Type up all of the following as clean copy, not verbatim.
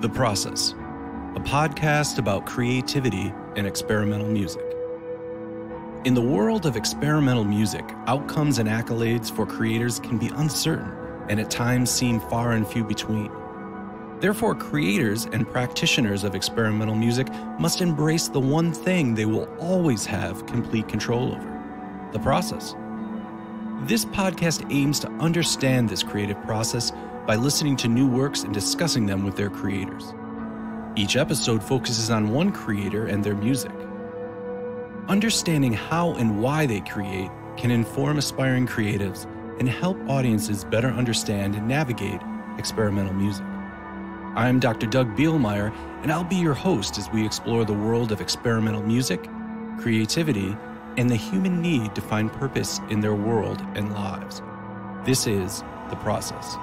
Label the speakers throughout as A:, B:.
A: The Process, a podcast about creativity and experimental music. In the world of experimental music, outcomes and accolades for creators can be uncertain and at times seem far and few between. Therefore, creators and practitioners of experimental music must embrace the one thing they will always have complete control over: the process. This podcast aims to understand this creative process by listening to new works and discussing them with their creators. Each episode focuses on one creator and their music. Understanding how and why they create can inform aspiring creatives and help audiences better understand and navigate experimental music. I'm Dr. Doug Bielmeyer, and I'll be your host as we explore the world of experimental music, creativity, and the human need to find purpose in their world and lives. This is The Process.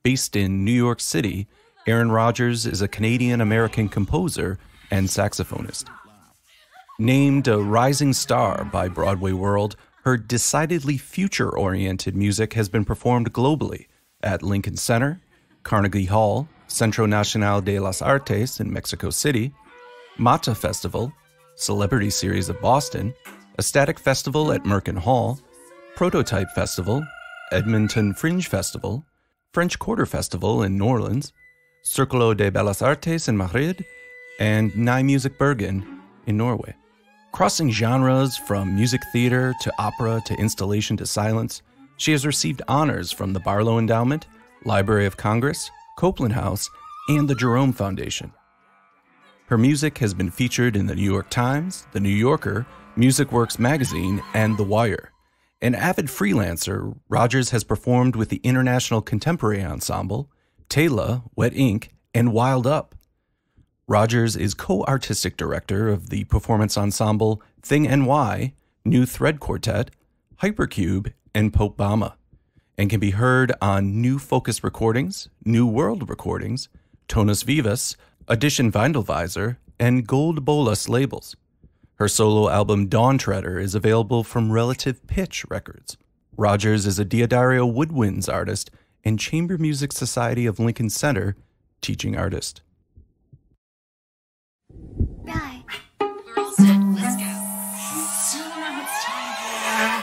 A: Based in New York City, Erin Rogers is a Canadian-American composer and saxophonist. Named a rising star by Broadway World, her decidedly future-oriented music has been performed globally at Lincoln Center, Carnegie Hall, Centro Nacional de las Artes in Mexico City, Mata Festival, Celebrity Series of Boston, Ecstatic Festival at Merkin Hall, Prototype Festival, Edmonton Fringe Festival, French Quarter Festival in New Orleans, Círculo de Bellas Artes in Madrid, and Nye Music Bergen in Norway. Crossing genres from music theater to opera to installation to silence, she has received honors from the Barlow Endowment, Library of Congress, Copeland House, and the Jerome Foundation. Her music has been featured in the New York Times, The New Yorker, Music Works Magazine, and The Wire. An avid freelancer, Rogers has performed with the International Contemporary Ensemble, Tela, Wet Ink, and Wild Up. Rogers is co-artistic director of the performance ensemble Thing NY, New Thread Quartet, Hypercube, and Pope Bama, and can be heard on New Focus Recordings, New World Recordings, Tonus Vivas, Edition Vinylvisor, and Gold Bolus labels. Her solo album Dawn Treader is available from Relative Pitch Records. Rogers is a Diodario Woodwinds artist and Chamber Music Society of Lincoln Center teaching artist.
B: Bye. We're all set. Let's go. So now it's time for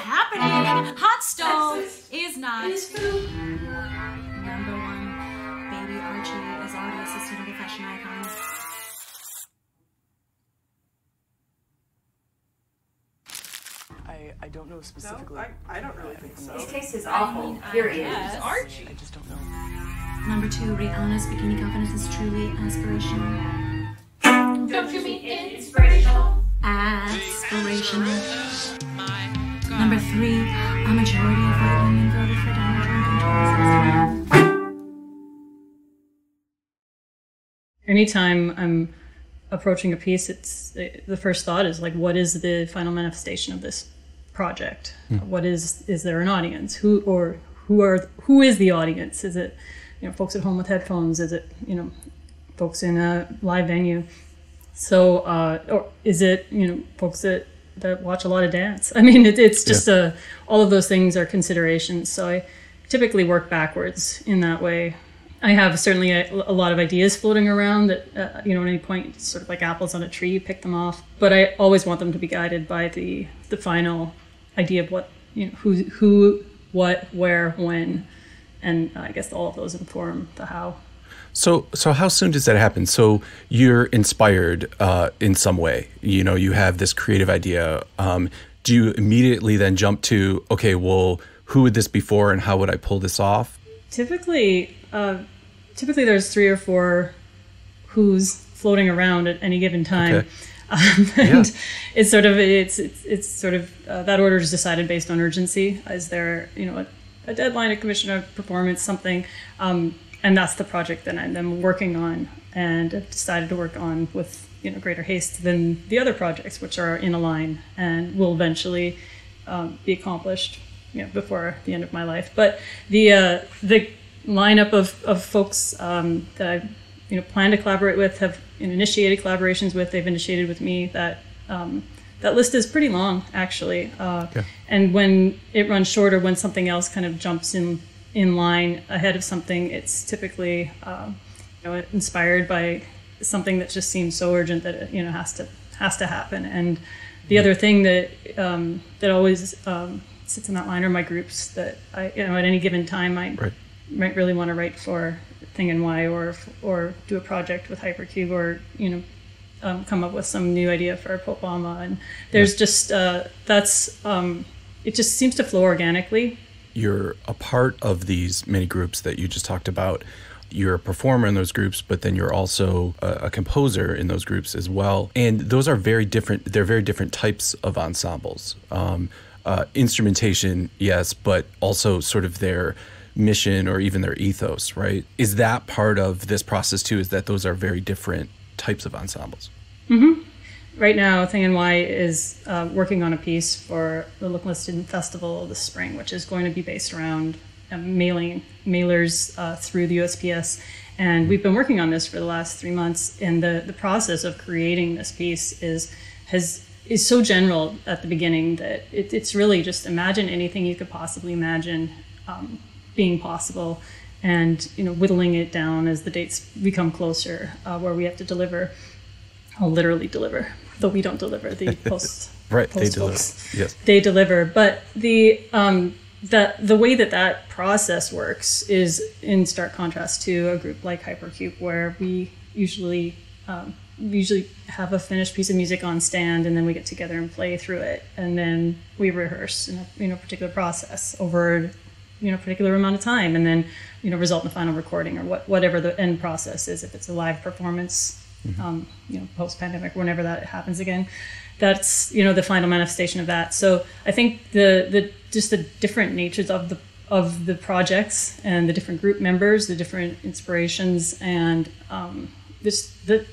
B: happening. Hot stove is not. Number one, baby Archie is already a sustainable fashion icon.
C: I don't know specifically.
D: No, I don't really think so.
E: His taste is awful. Period.
D: Archie.
C: I just don't know.
B: Number two, Rihanna's bikini confidence is truly aspirational.
E: Don't you mean inspirational?
B: Aspirational. Number three, a majority of white women voted for Donald Trump in 2016.
F: Anytime I'm approaching a piece, the first thought is like, what is the final manifestation of this project? What is there an audience? Who is the audience? Is it, folks at home with headphones? Is it, folks in a live venue? So, or is it, folks that watch a lot of dance? I mean, it's just all of those things are considerations. So I typically work backwards in that way. I have certainly a lot of ideas floating around that, at any point, sort of like apples on a tree, you pick them off. But I always want them to be guided by the final idea of what, who, what, where, when, and I guess all of those inform the how.
A: So how soon does that happen? So you're inspired in some way. You know, you have this creative idea. Do you immediately then jump to, okay, well, who would this be for and how would I pull this off?
F: Typically there's 3 or 4 who's floating around at any given time.
A: Okay.
F: And it's sort of that order is decided based on urgency. Is there, a deadline, a commission, a performance, something, and that's the project that I'm working on, and I've decided to work on with greater haste than the other projects, which are in a line and will eventually be accomplished before the end of my life. But the lineup of folks that I plan to collaborate with, have initiated collaborations with, they've initiated with me, that list is pretty long, actually. And when it runs short, or when something else kind of jumps in line ahead of something, it's typically inspired by something that just seems so urgent that it has to happen. And the other thing that always sits in that line are my groups that I at any given time I might really want to write for Thing and Why, or do a project with Hypercube, or come up with some new idea for Popama. And there's just it just seems to flow organically.
A: You're a part of these many groups that you just talked about. You're a performer in those groups, but then you're also a composer in those groups as well. And those are very different. They're very different types of ensembles. Instrumentation, yes, but also sort of their mission or even their ethos, right? Is that part of this process too? Is that those are very different types of ensembles?
F: Mm-hmm. Right now, Thing and Why is working on a piece for the Look Listed Festival this spring, which is going to be based around mailers through the USPS. And we've been working on this for the last 3 months. And the process of creating this piece is so general at the beginning that it's really just imagine anything you could possibly imagine being possible, and whittling it down as the dates become closer, where we have to deliver. I'll literally deliver, though we don't deliver the post.
A: Right,
F: post
A: they deliver.
F: Folks.
A: Yes,
F: they deliver. But the way that process works is in stark contrast to a group like Hypercube, where we usually have a finished piece of music on stand, and then we get together and play through it, and then we rehearse in a particular process over a particular amount of time, and then result in a final recording, or whatever the end process is. If it's a live performance, post-pandemic, whenever that happens again, that's the final manifestation of that. So I think the different natures of the projects, and the different group members, the different inspirations, and the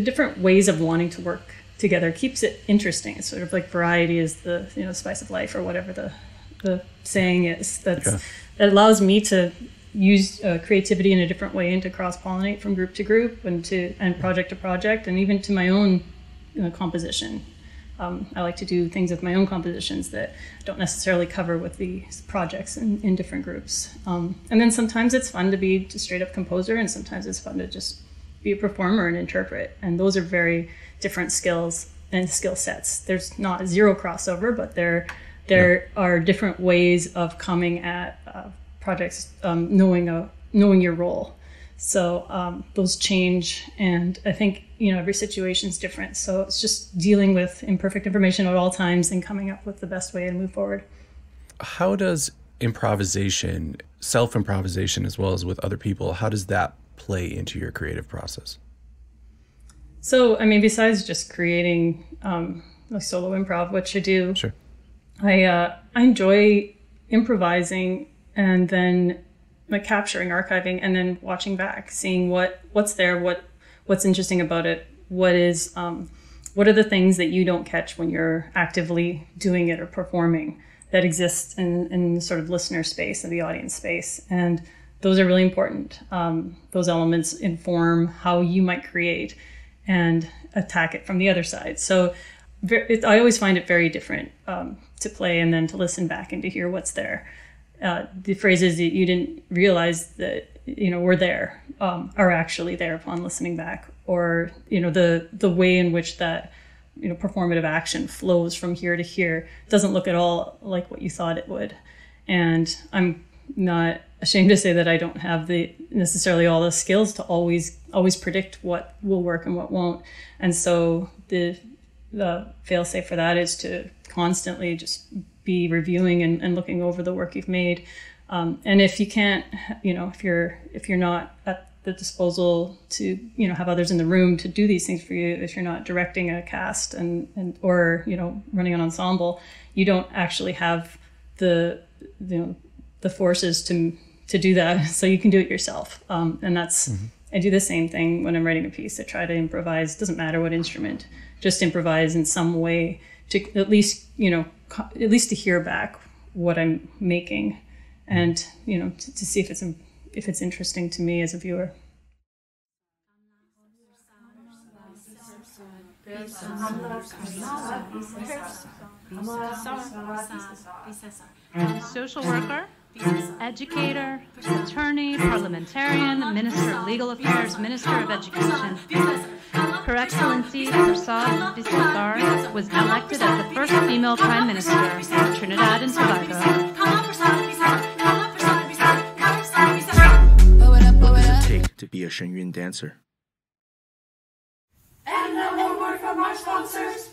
F: different ways of wanting to work together keeps it interesting. It's sort of like variety is the spice of life, or whatever the saying is. That allows me to use creativity in a different way, and to cross-pollinate from group to group, and project to project, and even to my own composition. I like to do things with my own compositions that don't necessarily cover with the projects in different groups. And then sometimes it's fun to be a straight-up composer, and sometimes it's fun to just be a performer and interpret. And those are very different skills and skill sets. There's not zero crossover, but there are different ways of coming at projects, knowing your role. So those change, and I think every situation is different. So it's just dealing with imperfect information at all times and coming up with the best way to move forward.
A: How does improvisation, self-improvisation, as well as with other people, how does that play into your creative process?
F: So besides just creating like solo improv, which I do,
A: sure,
F: I enjoy improvising, and then capturing, archiving, and then watching back, seeing what's there, what's interesting about it, what are the things that you don't catch when you're actively doing it or performing that exist in the sort of listener space and the audience space. And those are really important. Those elements inform how you might create and attack it from the other side. So I always find it very different to play and then to listen back and to hear what's there. The phrases that you didn't realize that were there are actually there upon listening back, or the way in which that performative action flows from here to here doesn't look at all like what you thought it would. And I'm not ashamed to say that I don't have necessarily all the skills to always predict what will work and what won't. And so the fail-safe for that is to constantly just be reviewing and looking over the work you've made. And if you can't, if you're not at the disposal to, have others in the room to do these things for you, if you're not directing a cast or running an ensemble, you don't actually have the forces to do that. So you can do it yourself. And that's, I do the same thing when I'm writing a piece. I try to improvise, doesn't matter what instrument, just improvise in some way to at least to hear back what I'm making, and to see if it's interesting to me as a viewer.
C: Social worker, educator, attorney, parliamentarian, minister of legal affairs, minister of education. Her Excellency Prasad Biswagar was elected as the first female prime minister of Trinidad and Tobago.
G: What does it take to be a Shenyun dancer?
E: And now one word from our sponsors.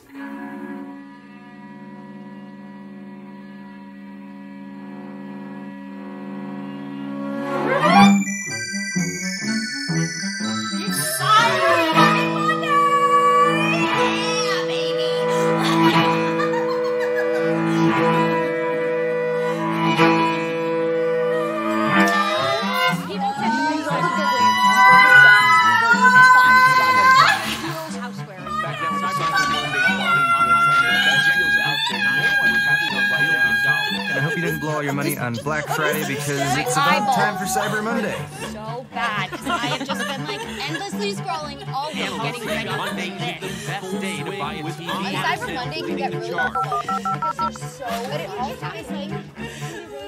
H: Your money on Black Friday because it's about time for Cyber Monday.
I: So bad, because I have just been endlessly scrolling all day getting ready for this.
J: Best day to buy a TV.
I: On Cyber Monday can get really overwhelming because there's so but it also is really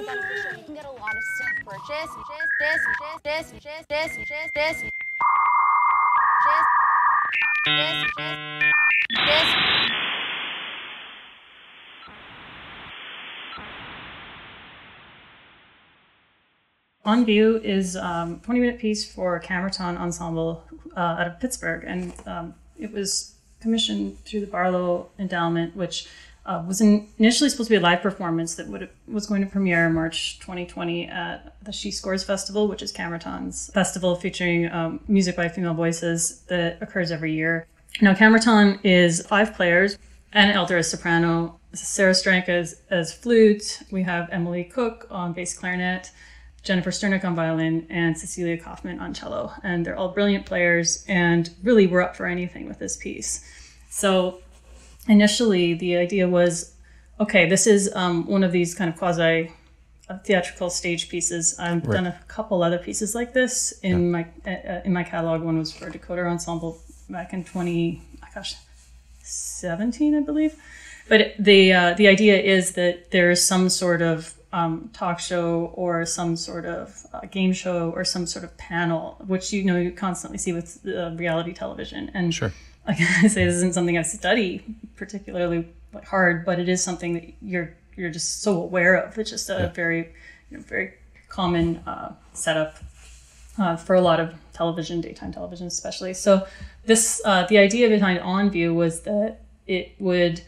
I: beneficial. You can get a lot of stuff purchased.
F: On View is a 20-minute piece for Kamratōn ensemble out of Pittsburgh, and it was commissioned through the Barlow Endowment, which was initially supposed to be a live performance that was going to premiere in March 2020 at the She Scores Festival, which is Kamratōn's festival featuring music by female voices that occurs every year. Now, Kamratōn is 5 players: Anna Elder as soprano, Sarah Strank as flute, we have Emily Cook on bass clarinet, Jennifer Sternick on violin, and Cecilia Kaufman on cello. And they're all brilliant players and really were up for anything with this piece. So initially the idea was, okay, this is one of these kind of quasi theatrical stage pieces. I've done a couple other pieces like this in my catalog. One was for Dakota Ensemble back in 2017, I believe. But the idea is that there's some sort of talk show or some sort of game show or some sort of panel, which you constantly see with reality television. And like I say, this isn't something I study particularly hard, but it is something that you're just so aware of. It's just a very very common setup for a lot of television, daytime television especially. So this the idea behind On View was that it would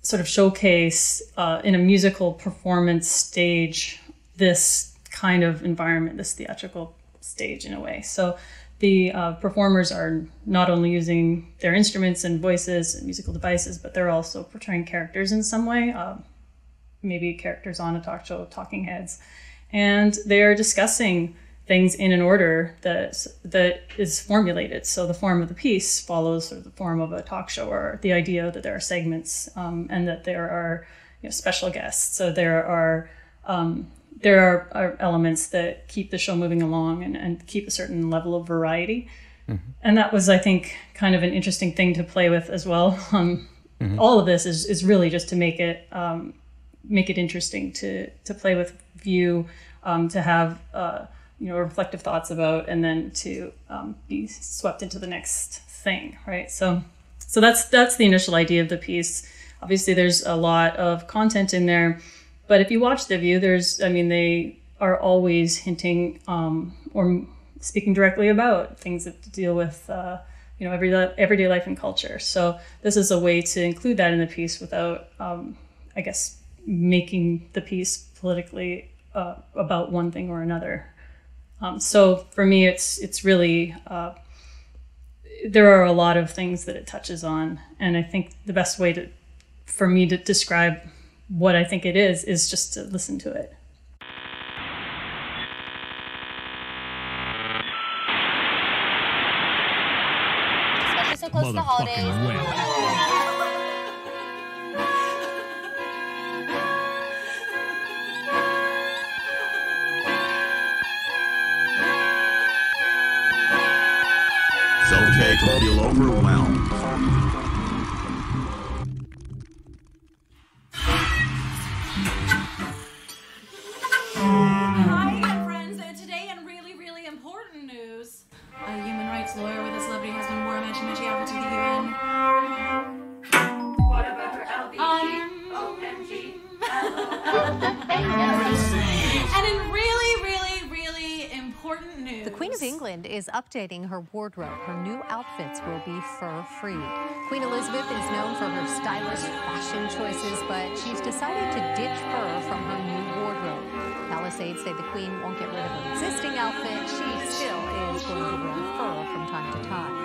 F: sort of showcase in a musical performance stage this kind of environment, this theatrical stage in a way. So the performers are not only using their instruments and voices and musical devices, but they're also portraying characters in some way, maybe characters on a talk show, talking heads. And they are discussing things in an order that is formulated. So the form of the piece follows sort of the form of a talk show, or the idea that there are segments and that there are special guests. So there are elements that keep the show moving along and keep a certain level of variety. Mm-hmm. And that was, I think, kind of an interesting thing to play with as well. All of this is really just to make it interesting to play with View, to have reflective thoughts about, and then to be swept into the next thing, right? So that's the initial idea of the piece. Obviously, there's a lot of content in there, but if you watch The View, they are always hinting or speaking directly about things that deal with everyday life and culture. So this is a way to include that in the piece without, I guess, making the piece politically about one thing or another. So for me, it's really there are a lot of things that it touches on, and I think the best way for me to describe what I think it is just to listen to it.
I: Especially so close to the holidays.
J: It's okay to feel overwhelmed.
B: Hi, friends. Today, in really, really important news, a human rights lawyer with a celebrity husband wore a matchy outfit to the UN.
E: What about her LBG? OMG.
B: And in really, really, really important news,
K: The Queen of England is updating her wardrobe. Her new outfits will be fur-free. Queen Elizabeth is known for her stylish fashion choices, but she's decided to ditch fur from her new wardrobe. Palisades say the Queen won't get rid of her existing outfit. She still is going to wear fur from time to time.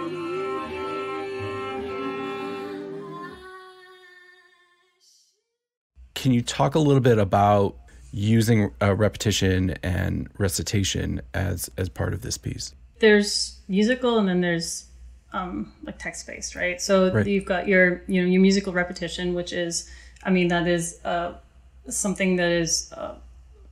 A: Can you talk a little bit about using repetition and recitation as part of this piece?
F: There's musical, and then there's like text-based, right? So you've got your musical repetition, which is, that is something that is,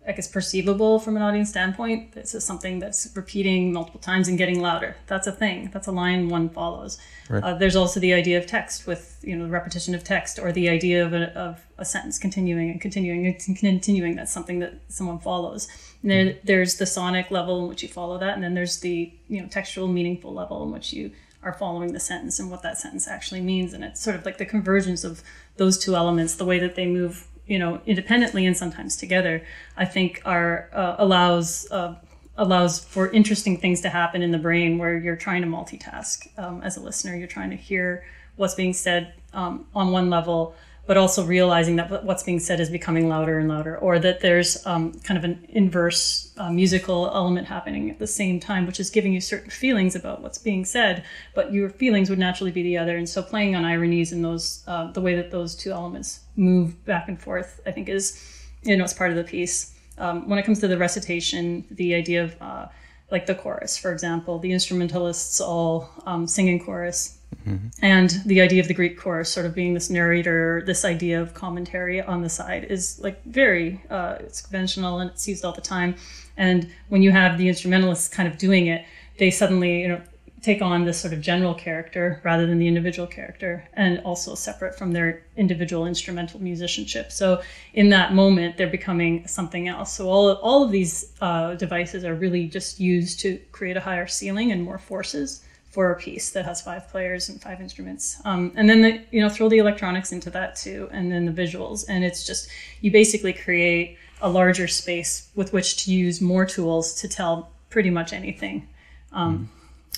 F: I guess, perceivable from an audience standpoint. This is something that's repeating multiple times and getting louder. That's a thing. That's a line one follows. Right. There's also the idea of text with, the repetition of text, or the idea of a sentence continuing and continuing and continuing. That's something that someone follows. And there's the sonic level in which you follow that, and then there's the textual, meaningful level in which you are following the sentence and what that sentence actually means. And it's sort of like the convergence of those two elements, the way that they move independently and sometimes together, I think allows for interesting things to happen in the brain, where you're trying to multitask as a listener. You're trying to hear what's being said on one level, but also realizing that what's being said is becoming louder and louder, or that there's kind of an inverse musical element happening at the same time, which is giving you certain feelings about what's being said, but your feelings would naturally be the other. And so playing on ironies and those, the way that those two elements move back and forth, I think is, it's part of the piece. When it comes to the recitation, the idea of like the chorus, for example, the instrumentalists all sing in chorus. Mm-hmm. And the idea of the Greek chorus sort of being this narrator, this idea of commentary on the side is like very, it's conventional and it's used all the time. And when you have the instrumentalists kind of doing it, they suddenly, take on this sort of general character rather than the individual character, and also separate from their individual instrumental musicianship. So in that moment, they're becoming something else. So all of these devices are really just used to create a higher ceiling and more forces for a piece that has 5 players and 5 instruments. And then throw the electronics into that too, and then the visuals. And it's just, you basically create a larger space with which to use more tools to tell pretty much anything.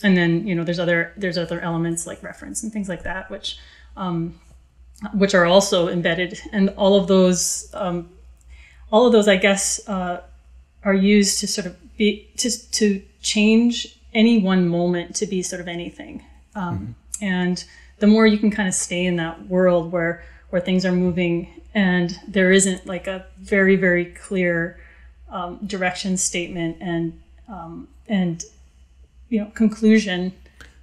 F: And then, there's other elements like reference and things like that, which are also embedded. And all of those, I guess, are used to sort of to change any one moment to be sort of anything. And the more you can kind of stay in that world where things are moving and there isn't like a very, very clear direction statement and conclusion,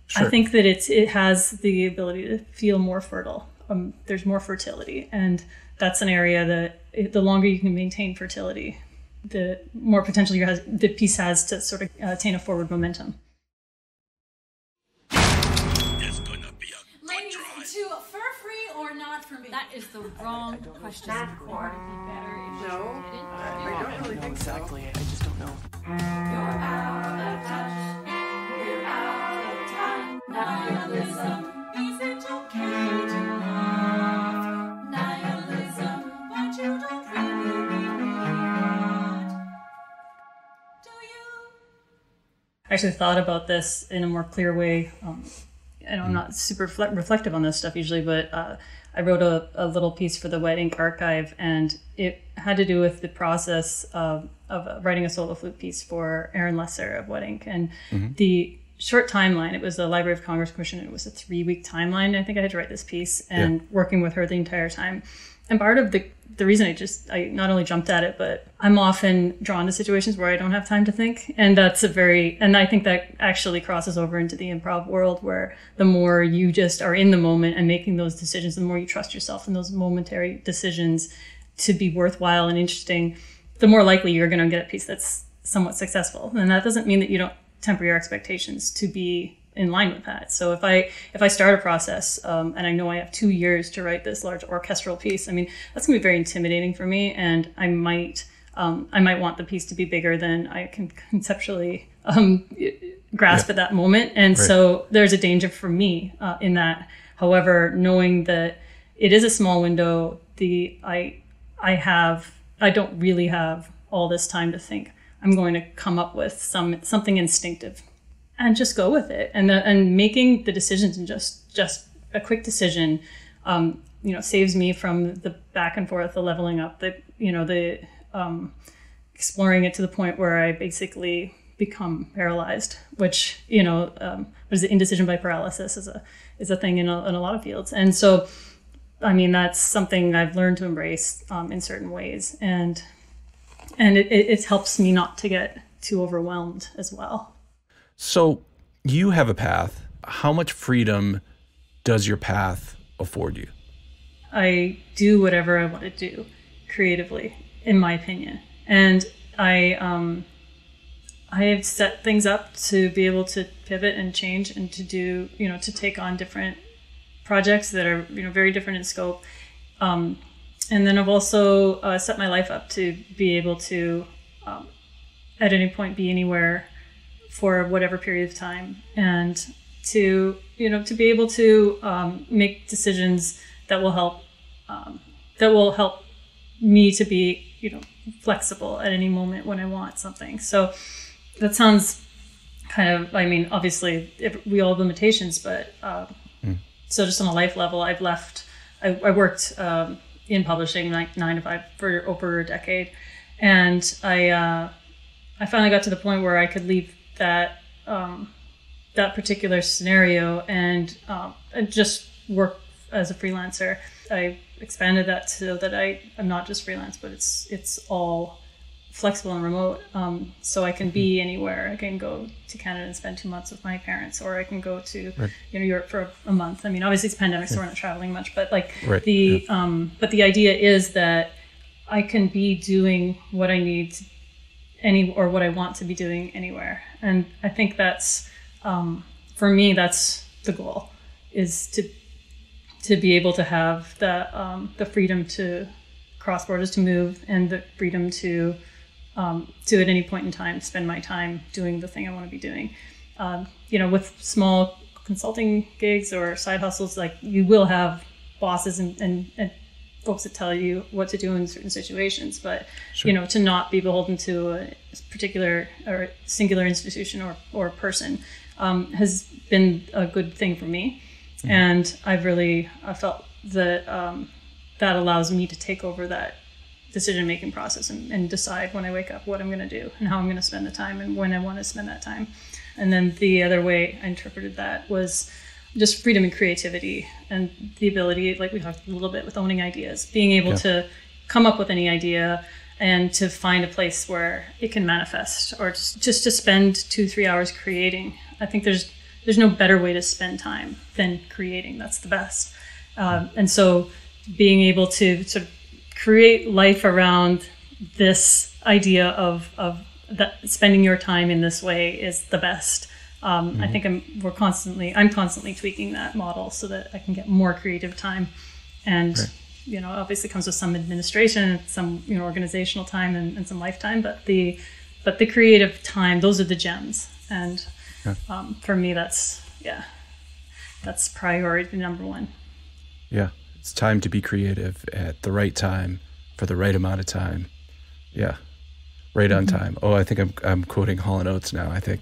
F: sure. I think that it has the ability to feel more fertile. There's more fertility, and that's an area that the longer you can maintain fertility, the more potential the piece has to sort of attain a forward momentum.
J: It's gonna be a
B: ladies, to fur-free or not for me? That is the wrong question.
E: That corn. No, I don't really think so.
D: Exactly, I just don't know.
E: You're out of touch. We're out of time. Nihilism. Is it okay to love? Nihilism, but you don't really mean it.
F: actually thought about this in a more clear way. I'm not super reflective on this stuff usually, but I wrote a little piece for the Wet Ink Archive, and it had to do with the process of writing a solo flute piece for Aaron Lesser of Wet Ink. And the short timeline, it was the Library of Congress Commission, and it was a 3-week timeline. I think I had to write this piece, and working with her the entire time. And part of the reason I not only jumped at it, but I'm often drawn to situations where I don't have time to think. And and I think that actually crosses over into the improv world, where the more you just are in the moment and making those decisions, the more you trust yourself in those momentary decisions to be worthwhile and interesting, the more likely you're going to get a piece that's somewhat successful. And that doesn't mean that you don't temper your expectations to be in line with that. So if I start a process and I know I have 2 years to write this large orchestral piece, I mean, that's gonna be very intimidating for me, and I might want the piece to be bigger than I can conceptually grasp at that moment. And so there's a danger for me in that. However, knowing that it is a small window, I don't really have all this time to think. I'm going to come up with something instinctive and just go with it. And making the decisions and just a quick decision, saves me from the back and forth, the leveling up, the exploring it to the point where I basically become paralyzed, which, is indecision by paralysis is a thing in a lot of fields. And so, I mean, that's something I've learned to embrace in certain ways. And it helps me not to get too overwhelmed as well.
A: So you have a path. How much freedom does your path afford you?
F: I do whatever I want to do creatively, in my opinion. And I have set things up to be able to pivot and change and to do, to take on different projects that are, very different in scope. And then I've also set my life up to be able to, at any point, be anywhere for whatever period of time, and to be able to make decisions that will help me to be flexible at any moment when I want something. So that sounds kind of, I mean, obviously we all have limitations, but so just on a life level, I worked in publishing like 9 to 5 for over a decade, and I finally got to the point where I could leave that particular scenario and just work as a freelancer. I expanded that so that I'm not just freelance, but it's all flexible and remote. So I can be anywhere. I can go to Canada and spend 2 months with my parents, or I can go to Europe for a month. I mean, obviously it's pandemic, so we're not traveling much, but but the idea is that I can be doing what I need to or what I want to be doing anywhere. And I think that's, for me, that's the goal, is to be able to have the freedom to cross borders, to move, and the freedom to at any point in time spend my time doing the thing I want to be doing. With small consulting gigs or side hustles, like, you will have bosses and folks that tell you what to do in certain situations, but to not be beholden to a particular or singular institution or person has been a good thing for me. And I've really felt that that allows me to take over that decision-making process and decide when I wake up what I'm going to do and how I'm going to spend the time and when I want to spend that time. And then the other way I interpreted that was just freedom and creativity, and the ability, like we talked a little bit with owning ideas, being able to come up with any idea and to find a place where it can manifest, or just to spend 2-3 hours creating. I think there's no better way to spend time than creating. That's the best. And so being able to create life around this idea of that spending your time in this way is the best. I think I'm constantly tweaking that model so that I can get more creative time, and obviously comes with some administration, some organizational time, and some lifetime. But the creative time, those are the gems, and for me, that's priority number one.
A: Yeah, it's time to be creative at the right time for the right amount of time. Yeah. Right on time. Oh, I think I'm quoting Hall & Oates now, I think.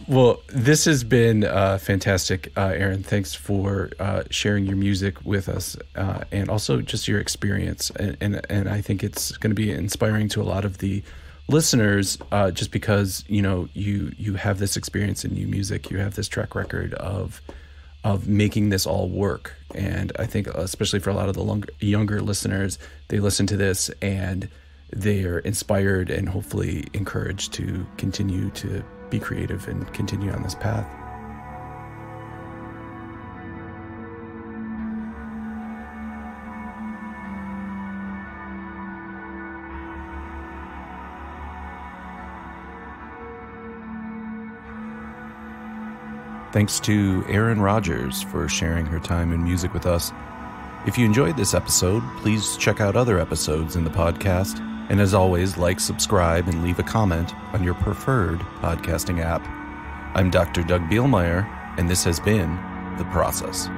A: Well, this has been fantastic, Erin. Thanks for sharing your music with us and also just your experience. And I think it's going to be inspiring to a lot of the listeners just because, you have this experience in new music. You have this track record of making this all work. And I think especially for a lot of the younger listeners, they listen to this and they are inspired and hopefully encouraged to continue to be creative and continue on this path. Thanks to Erin Rogers for sharing her time in music with us. If you enjoyed this episode, please check out other episodes in the podcast. And as always, like, subscribe, and leave a comment on your preferred podcasting app. I'm Dr. Doug Bielmeyer, and this has been The Process.